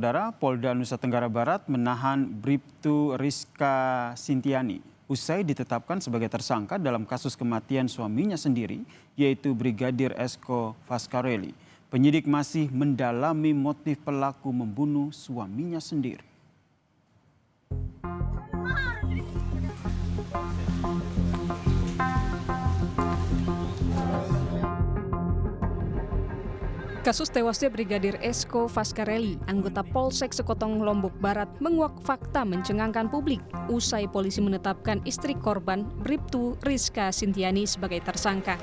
Saudara, Polda Nusa Tenggara Barat menahan Bribtu Rizka Sintiani usai ditetapkan sebagai tersangka dalam kasus kematian suaminya sendiri, yaitu Brigadir Esko Faskareli. Penyidik masih mendalami motif pelaku membunuh suaminya sendiri. Kasus tewasnya Brigadir Esko Faskareli, anggota Polsek Sekotong, Lombok Barat, menguak fakta mencengangkan publik usai polisi menetapkan istri korban, Bribtu Rizka Sintiani, sebagai tersangka.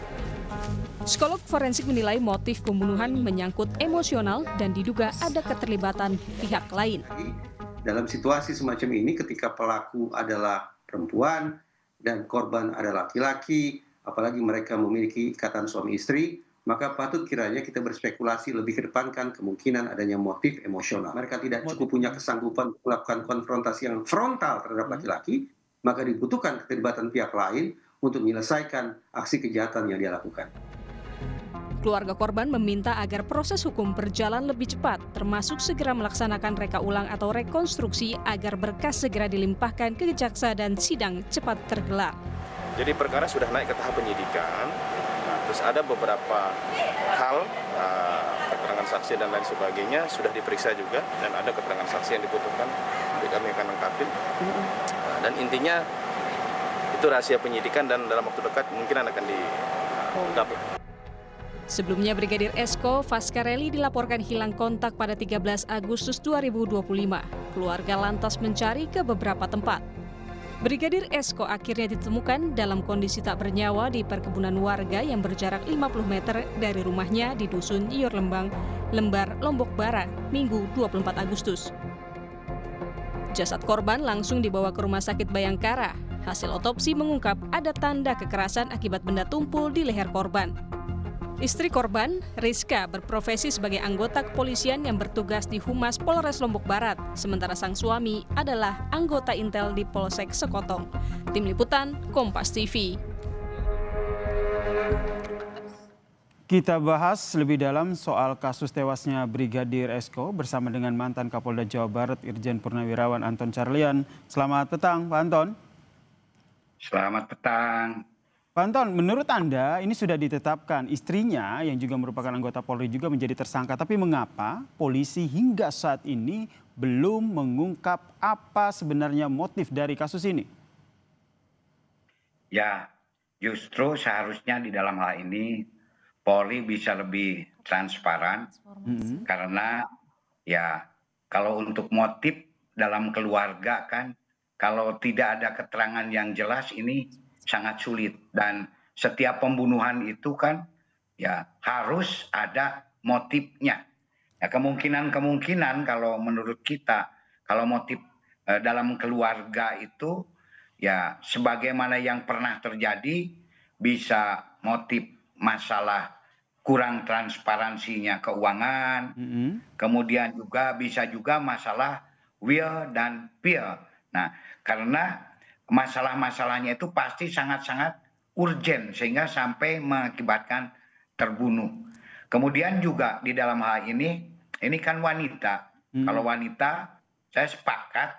Psikolog forensik menilai motif pembunuhan menyangkut emosional dan diduga ada keterlibatan pihak lain. Dalam situasi semacam ini, ketika pelaku adalah perempuan dan korban adalah laki-laki, apalagi mereka memiliki ikatan suami istri, maka patut kiranya kita berspekulasi lebih kedepankan kemungkinan adanya motif emosional. Mereka tidak cukup punya kesanggupan melakukan konfrontasi yang frontal terhadap laki-laki, maka dibutuhkan keterlibatan pihak lain untuk menyelesaikan aksi kejahatan yang dia lakukan. Keluarga korban meminta agar proses hukum berjalan lebih cepat, termasuk segera melaksanakan reka ulang atau rekonstruksi agar berkas segera dilimpahkan ke jaksa dan sidang cepat tergelar. Jadi perkara sudah naik ke tahap penyidikan. Terus ada beberapa hal, keterangan saksi dan lain sebagainya sudah diperiksa juga, dan ada keterangan saksi yang dibutuhkan, jadi kami akan lengkapi. Dan intinya itu rahasia penyidikan dan dalam waktu dekat mungkin akan diungkap. Sebelumnya Brigadir Esko Faskareli dilaporkan hilang kontak pada 13 Agustus 2025. Keluarga lantas mencari ke beberapa tempat. Brigadir Esko akhirnya ditemukan dalam kondisi tak bernyawa di perkebunan warga yang berjarak 50 meter dari rumahnya di Dusun Iyor Lembang, Lembar, Lombok Barat, Minggu 24 Agustus. Jasad korban langsung dibawa ke Rumah Sakit Bayangkara. Hasil otopsi mengungkap ada tanda kekerasan akibat benda tumpul di leher korban. Istri korban, Rizka, berprofesi sebagai anggota kepolisian yang bertugas di Humas Polres Lombok Barat, sementara sang suami adalah anggota Intel di Polsek Sekotong. Tim Liputan, Kompas TV. Kita bahas lebih dalam soal kasus tewasnya Brigadir Esko bersama dengan mantan Kapolda Jawa Barat Irjen Purnawirawan Anton Carlyan. Selamat petang, Pak Anton. Selamat petang. Pak Anton, menurut Anda ini sudah ditetapkan istrinya yang juga merupakan anggota Polri juga menjadi tersangka. Tapi mengapa polisi hingga saat ini belum mengungkap apa sebenarnya motif dari kasus ini? Ya, justru seharusnya di dalam hal ini Polri bisa lebih transparan. Karena ya kalau untuk motif dalam keluarga kan, kalau tidak ada keterangan yang jelas ini sangat sulit, dan setiap pembunuhan itu kan ya harus ada motifnya. Ya, kemungkinan kalau menurut kita kalau motif dalam keluarga itu ya sebagaimana yang pernah terjadi, bisa motif masalah kurang transparansinya keuangan, kemudian juga bisa juga masalah will dan fear. Nah, karena masalah-masalahnya itu pasti sangat-sangat urgen sehingga sampai mengakibatkan terbunuh. Kemudian juga di dalam hal ini kan wanita. Kalau wanita, saya sepakat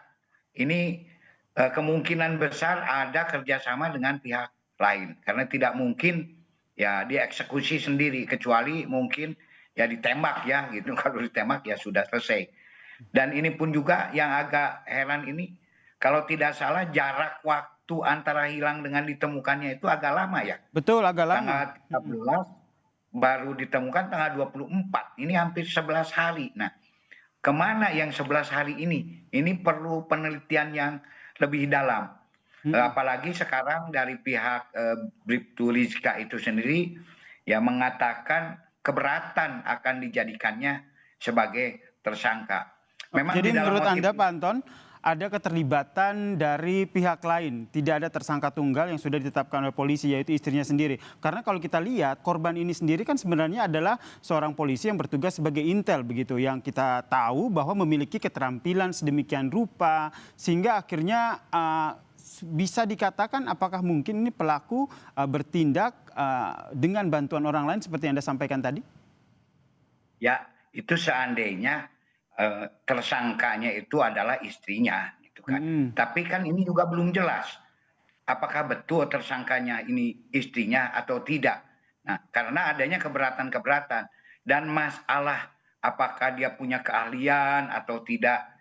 ini kemungkinan besar ada kerjasama dengan pihak lain. Karena tidak mungkin ya dieksekusi sendiri, kecuali mungkin ya ditembak ya gitu. Kalau ditembak ya sudah selesai. Dan ini pun juga yang agak heran ini, kalau tidak salah jarak waktu antara hilang dengan ditemukannya itu agak lama ya. Betul, agak lama. Tanggal 13 baru ditemukan tanggal 24. Ini hampir 11 hari. Nah, kemana yang 11 hari ini? Ini perlu penelitian yang lebih dalam. Apalagi sekarang dari pihak Bribtu Rizka itu sendiri yang mengatakan keberatan akan dijadikannya sebagai tersangka. Memang jadi menurut Anda, Pak Anton, ada keterlibatan dari pihak lain, tidak ada tersangka tunggal yang sudah ditetapkan oleh polisi, yaitu istrinya sendiri. Karena kalau kita lihat korban ini sendiri kan sebenarnya adalah seorang polisi yang bertugas sebagai intel begitu, yang kita tahu bahwa memiliki keterampilan sedemikian rupa sehingga akhirnya bisa dikatakan apakah mungkin ini pelaku bertindak dengan bantuan orang lain seperti yang Anda sampaikan tadi? Ya, itu seandainya tersangkanya itu adalah istrinya, gitu kan. Tapi kan ini juga belum jelas apakah betul tersangkanya ini istrinya atau tidak. Nah, karena adanya keberatan-keberatan dan masalah apakah dia punya keahlian atau tidak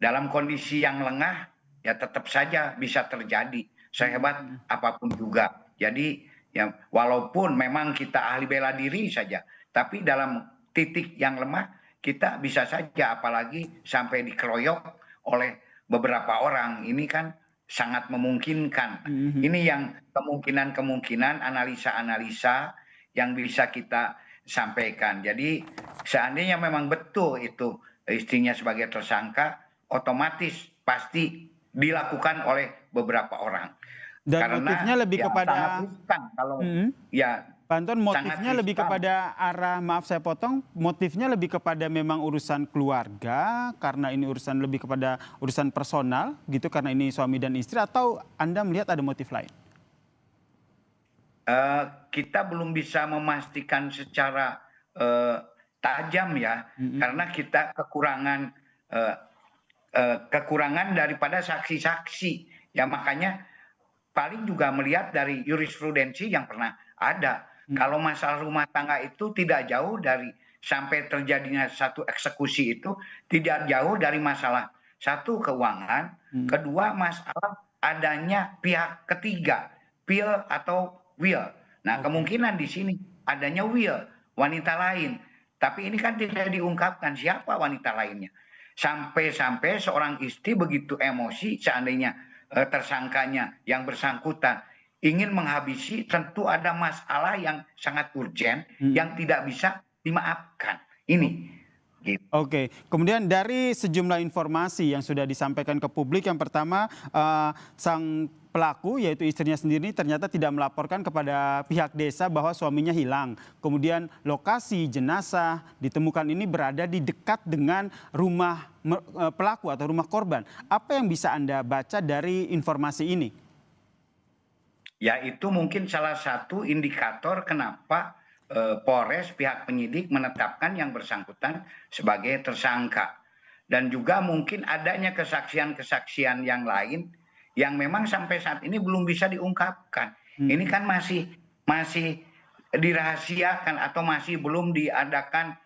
dalam kondisi yang lengah, ya tetap saja bisa terjadi sehebat apapun juga. Jadi ya walaupun memang kita ahli bela diri saja, tapi dalam titik yang lemah kita bisa saja, apalagi sampai dikeroyok oleh beberapa orang. Ini kan sangat memungkinkan. Ini yang kemungkinan-kemungkinan analisa-analisa yang bisa kita sampaikan. Jadi seandainya memang betul itu istrinya sebagai tersangka, otomatis pasti dilakukan oleh beberapa orang. Dan Karena motifnya lebih ya, kepada sangat riskan kalau ya Pak Anton, motifnya sangat lebih riskan. kepada arah, maaf saya potong, motifnya lebih kepada memang urusan keluarga, karena ini urusan lebih kepada urusan personal gitu, karena ini suami dan istri, atau Anda melihat ada motif lain? Kita belum bisa memastikan secara tajam ya, karena kita kekurangan daripada saksi-saksi. Ya makanya paling juga melihat dari jurisprudensi yang pernah ada. Kalau masalah rumah tangga itu tidak jauh dari sampai terjadinya satu eksekusi itu tidak jauh dari masalah satu keuangan, kedua masalah adanya pihak ketiga, pil atau will. Nah, kemungkinan di sini adanya will, wanita lain. Tapi ini kan tidak diungkapkan siapa wanita lainnya. Sampai-sampai seorang istri begitu emosi seandainya tersangkanya yang bersangkutan ingin menghabisi, tentu ada masalah yang sangat urgent yang tidak bisa dimaafkan. Ini gitu. Oke, kemudian dari sejumlah informasi yang sudah disampaikan ke publik, yang pertama sang pelaku yaitu istrinya sendiri ternyata tidak melaporkan kepada pihak desa bahwa suaminya hilang. Kemudian lokasi jenazah ditemukan ini berada di dekat dengan rumah pelaku atau rumah korban. Apa yang bisa Anda baca dari informasi ini? Ya itu mungkin salah satu indikator kenapa Polres pihak penyidik menetapkan yang bersangkutan sebagai tersangka. Dan juga mungkin adanya kesaksian-kesaksian yang lain yang memang sampai saat ini belum bisa diungkapkan. Ini kan masih dirahasiakan atau masih belum diadakan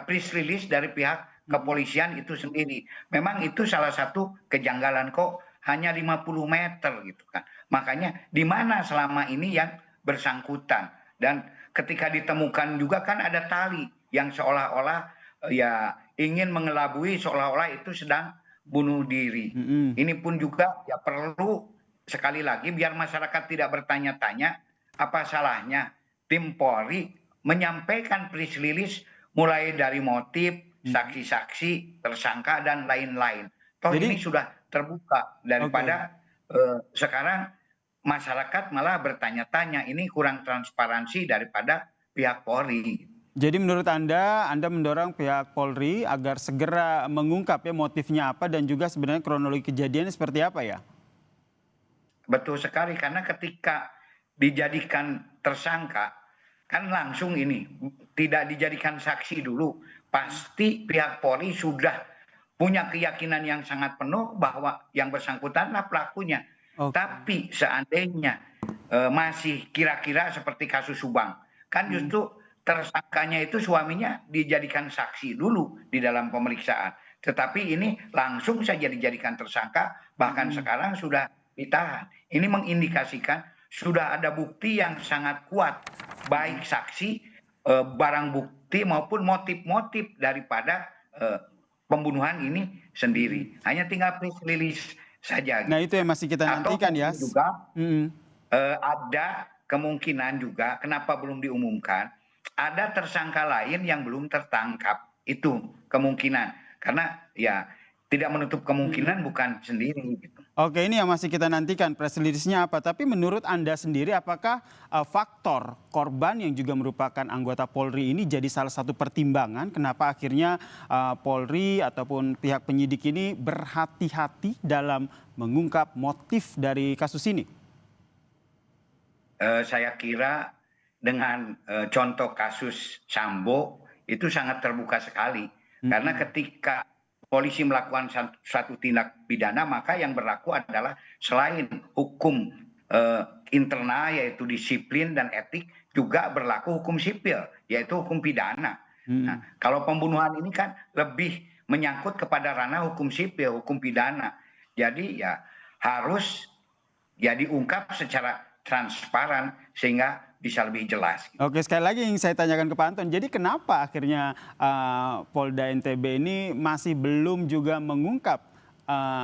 press release dari pihak kepolisian itu sendiri. Memang itu salah satu kejanggalan, kok hanya 50 meter gitu kan. Makanya di mana selama ini yang bersangkutan, dan ketika ditemukan juga kan ada tali yang seolah-olah ya ingin mengelabui, seolah-olah itu sedang bunuh diri. Ini pun juga ya perlu sekali lagi biar masyarakat tidak bertanya-tanya apa salahnya tim Polri menyampaikan press release mulai dari motif, saksi-saksi, tersangka dan lain-lain. Toh Jadi, ini sudah terbuka daripada sekarang masyarakat malah bertanya-tanya, ini kurang transparansi daripada pihak Polri. jadi menurut Anda mendorong pihak Polri agar segera mengungkap ya motifnya apa dan juga sebenarnya kronologi kejadiannya seperti apa ya? Betul sekali, karena ketika dijadikan tersangka kan langsung ini tidak dijadikan saksi dulu, pasti pihak Polri sudah punya keyakinan yang sangat penuh bahwa yang bersangkutanlah pelakunya. Tapi seandainya masih kira-kira seperti kasus Subang, kan justru tersangkanya itu suaminya dijadikan saksi dulu di dalam pemeriksaan. Tetapi ini langsung saja dijadikan tersangka, bahkan sekarang sudah ditahan. Ini mengindikasikan sudah ada bukti yang sangat kuat, baik saksi, barang bukti maupun motif-motif daripada pembunuhan ini sendiri. Hanya tinggal press release saja. Nah itu yang masih kita nantikan ya. Juga ada kemungkinan juga kenapa belum diumumkan, ada tersangka lain yang belum tertangkap. Itu kemungkinan. Karena ya tidak menutup kemungkinan bukan sendiri gitu. Oke, ini yang masih kita nantikan press release-nya apa. Tapi menurut Anda sendiri apakah faktor korban yang juga merupakan anggota Polri ini jadi salah satu pertimbangan kenapa akhirnya Polri ataupun pihak penyidik ini berhati-hati dalam mengungkap motif dari kasus ini? Saya kira dengan contoh kasus Sambo itu sangat terbuka sekali. Karena ketika polisi melakukan suatu tindak pidana, maka yang berlaku adalah selain hukum internal yaitu disiplin dan etik, juga berlaku hukum sipil yaitu hukum pidana. Nah, kalau pembunuhan ini kan lebih menyangkut kepada ranah hukum sipil, hukum pidana. Jadi ya harus diungkap secara transparan sehingga bisa lebih jelas. Oke, sekali lagi yang saya tanyakan ke Pak Anton, jadi kenapa akhirnya Polda NTB ini masih belum juga mengungkap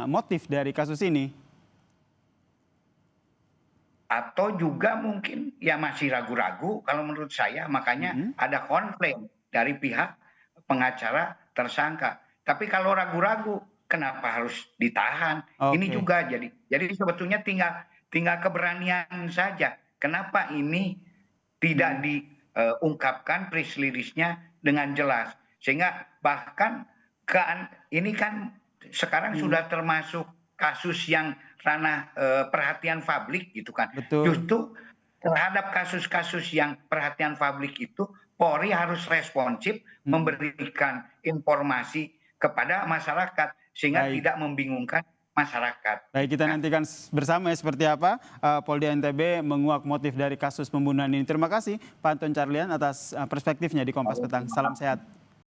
motif dari kasus ini? Atau juga mungkin ya masih ragu-ragu kalau menurut saya, makanya ada komplain dari pihak pengacara tersangka. Tapi kalau ragu-ragu, kenapa harus ditahan? Ini juga jadi sebetulnya tinggal keberanian saja. Kenapa ini tidak diungkapkan press release-nya dengan jelas? Sehingga bahkan ini kan sekarang sudah termasuk kasus yang ranah perhatian publik gitu kan. Betul. Justru terhadap kasus-kasus yang perhatian publik itu Polri harus responsif memberikan informasi kepada masyarakat sehingga tidak membingungkan masyarakat. Baik, kita nantikan bersama ya seperti apa Polda NTB menguak motif dari kasus pembunuhan ini. Terima kasih Pak Anton Carlian atas perspektifnya di Kompas Petang. Salam sehat.